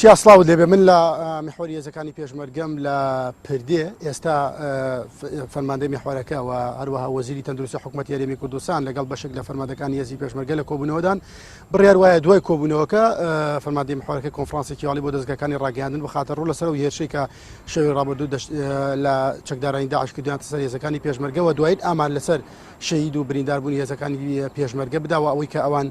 چیا سڵاو دەبێ من لە میحوەری هێزەکانی پێشمەرگەم لە پردێ ئێستا فەرماندەی میحوەرەکە و هەروەها وەزیری تەندروستی حکوومەتی هەرێمی کوردستان لەگەڵ بەشێک لە فەرماندەکانی هێزی پێشمەرگە لە کۆبوونەوەدان بڕیار وایە دوای کۆبوونەوەکە فەرماندەی میحوەرەکە کۆنفرانسێکی عالی بۆ دەستگاکانی ڕاگەیاندن بخاتە ڕوو لەسەر و هێرشەی کە شەوی ڕابردوو لە چەکدارانی داعش کردویانتە سەر هێزەکانی پێشمەرگە و دوایت ئامان لەسەر شەهید و برینداربوونی هێزەکانی پێشمەرگە بداوە ئەوەی کە ئەوان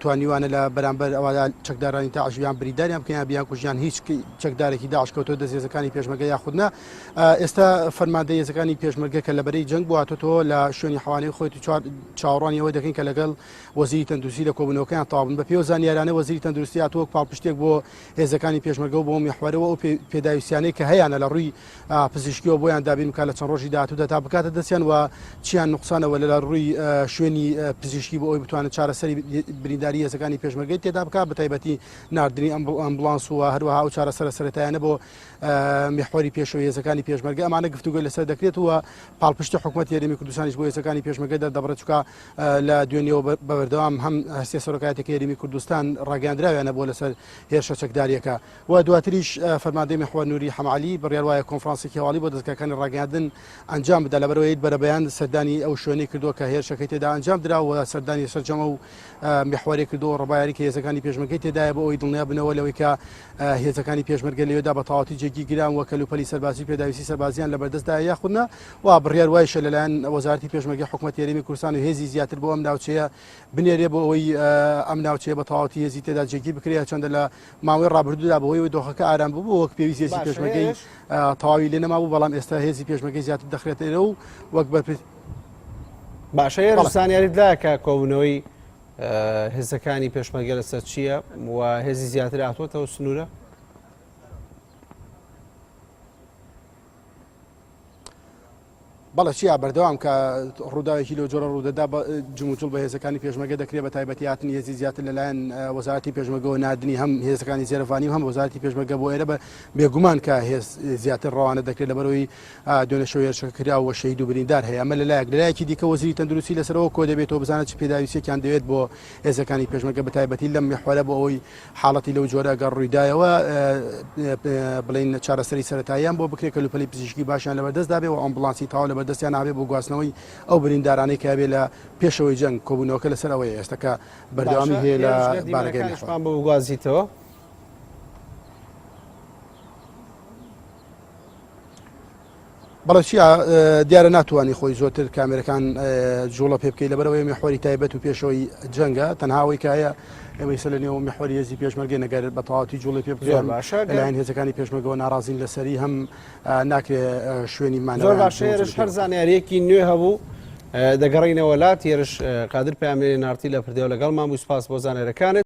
توانیوانە لە بەرامبەر ئەوە چەکدارانی داعشیان برینداریان بکەیان بیان کوژیان هیچ چەکدارێکی داعش کەوتۆ دەست هێزەکانی پێشمەرگە یاخودنا ئێستا فەرماندەی هێزەکانی پێشمەرگە کە لە بەرەی جەنگ بواتەوە لە شوێنی حوانەی خۆی چاوەڕوانی ئەوە دەکەین کە لەگەڵ وەزیری تەندروستی لە کۆبوونەوەکەیان تەواو بن بە پێی زانیارانە وەزیری تەندروستی هاتووە پاڵپشتێک بۆ هێزەکانی پێشمەرگە و بۆ میحوەرەوە و پێداویستیانەی کە هەیەە لە ڕووی پزیشکیەوە بۆیان دابین بکات لە چەند ڕۆژی داهاتوودا تا بکاتە دەستیان و چیان نوقسانەوە لە ڕووی شوێنی پزیشکی بۆ ئەوی بتوانێت چارەسەری برینداری هێزەکانی پێشمەرگەی تێدا بکات بە تایبەتی ناردنی ئەمبولانس و هەروەها ئەو چارەسەرە سەرەتایانە بۆ میحوەری پێشەوەی هێزەکانی پێشمەرگە ئەمانە گفتوگۆی لەسەر دەکرێت و پاڵپشتی حکوومەتی هەرێمی کوردستانیش بۆ هێزەکانی پێشمەرگە دەبڕێت چووکە لە دوێنێەوە بەبەردەوام هەم هەستێ سەرۆکایەتێکی هەرێمی کوردستان ڕاگەاندراویانە بۆ لەسەر هێرشە چەکداریەکە و دواتریش فەرماندەی میحوەر نووری حەمعەلی بڕیار وایە کۆنفرانسێکی هەواڵی بۆ دەستگاکانی ڕاگەاندن ئەنجام بدا لەبەرەوەی بەرەبەیان سەردانی ئەو شوێنەی کردووە کە هێرشەکەی تێدا ئەنجام دراوە و سەردانی سەرجەمە و میحوەری کردووە ڕێبایاری کە هێزەکانی پێشمەرگەی تێدایە بۆ ئەوی دڵنیا بنەوە لەوەی کە هێزەکانی پێشمەرگە لەوێدا بە تەواوەتی جێگی گیران وە کەلوپەلی سەربازی پێداویستی سەربازیان لە بەردەستدا یاخودنا و بڕیار وایشە لەلایەن وەزارەتی پێشمەرگەی حکوومەتی هەرێمی کوردستان و هێزی زیاتر بۆ ئەم ناوچەیە بنێرێ بۆ ئەوەی ئەم ناوچەیە بە تەواوەتی هێزی تێدا جێگی بکرێت چەندە لە ماوەی ڕابردوودا بەهۆی دۆخەکە ئارام بوو وەک پێویستی هێزی پێشمەرگەی تەواوی لێ نەما بوو بەڵام ئێستا هێزی پێشمەرگەی زیاتر دەخرێتەوە و وەک باشە ڕسانیاریدایە کە کۆبوونەوەی هێزەکانی پێشمەرگە لەسەر چییە و هێزی زیاتر هاتووەتەوە سنوورە؟ بەڵە چیا بەردەوام کە ڕووداوێکی لەو جۆرە ڕوودەدا جموتول بە هێزەکانی پێشمەرگە دەکرێت بە تایبەتی هاتنی هێزی زیاتر لەلایەن وەزارەتی پێشمەرگەوە نادنی هەم هێزەکانی زێرەفانی و هەم وەزارەتی پێشمەرگە بۆ ئێرە بە بێگومان کە هێز زیاتر ڕەوانە دەکرێت لەبەرەوەی دوێنێ شەو هێرشەکراوە شەهید و بریندار هەیە ئەمە لەلایەکی دیکە وەزیری تەندروستی لەسەرەوە کۆ دەبێتەوە بزانێت چ پێداویستێکیان دەوێت بۆ هێزەکانی پێشمەرگە بە تایبەتی لەم میحوەرە بۆ ئەوەی حاڵەتی لەو جۆرە ئەگەر ڕوویدایەوە بڵین چارەسەری سەرەتاییان بۆ بکرێت کەلوپەلی پزیشکی باشیان لەبەردەست دابێ و ئەمبولانسی تاوا لەبەردەستیان نابێ بۆ گواستنەوەی ئەو بریندارانەی کە بێ لە پێشەوەی جەنگ کۆبوونەوەکە لەسەر ئەوەیە ئێستا کە بەردەوامی هەیە لە بارگەی بۆ گوازیتەوە بەڵێ چیە دیارە ناتوانانی خۆی زۆرتر کامێرەکان جوڵە پێ بکەی لەبەرەوەی میحوەری تایبەت و پێشەوەی جەنگە تەنهاوەی کایە ئێمەی سەلەنیەوە میحوەری هێزی پێشمەرگەی نەگەرێت بە تەواوەتی جوڵی پێ بکەین لەلایەن هێزەکانی پێشمەرگەوە ناڕازین لەسەری هەم ناکرێت شوێنی مانەوە زۆر باشە هێرش هەر زانیاریەکی نوێ هەبوو دەگەڕینەوە لات هێرش قادر پەیامێری نارتی لە پردێەوە لەگەڵمان بوو سپاس بۆ زانێرەکانت.